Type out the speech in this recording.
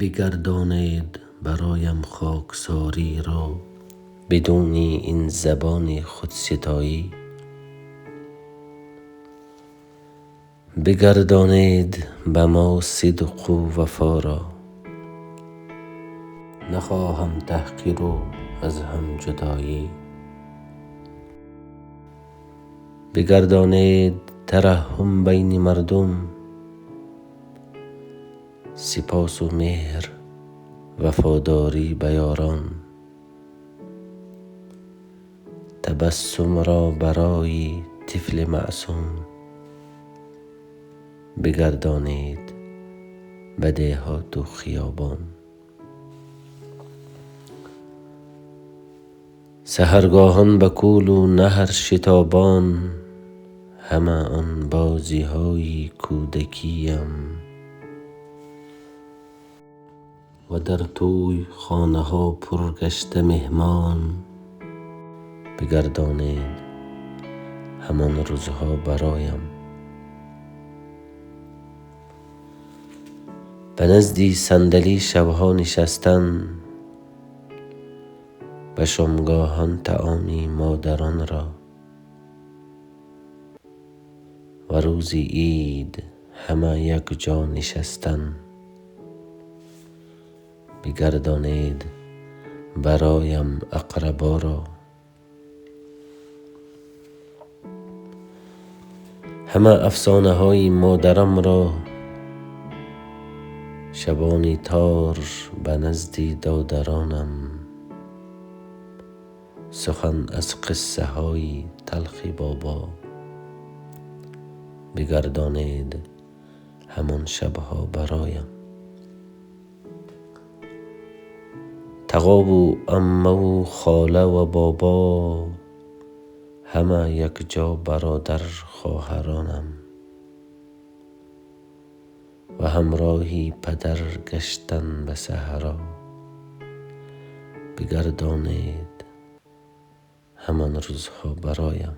بگردانید برایم خاکساری را بدون این زبان خودستایی. بگردانید به ما صدق و وفا را، نخواهم تحقیر و از هم جدایی. بگردانید ترحم بین مردم، سپاس و مهر وفاداری به یاران. تبسم را برای طفل معصوم بگردانید به دیهات و خیابان. سحرگاهان به کول و نهر شتابان، همه آن بازی های کودکیم. و در توی خانه ها پرگشته مهمان، بگردانید همان روزها برایم. به نزدی صندلی شبها نشستن، به شامگاهان طعامی مادران را. و روز عید همه یک جا نشستن، بگردانید برایم اقربا را. همه افسانه های مادرم را شبانی تار به نزد دادرانم. سخن از قصه های تلخ بابا، بگردانید همان شبها برایم. تقاب و عمه و خاله و بابا، همه یک جا برادر خواهرانم. و همراهی پدر گشتن به صحرا، بگردانید همان روزها برایم.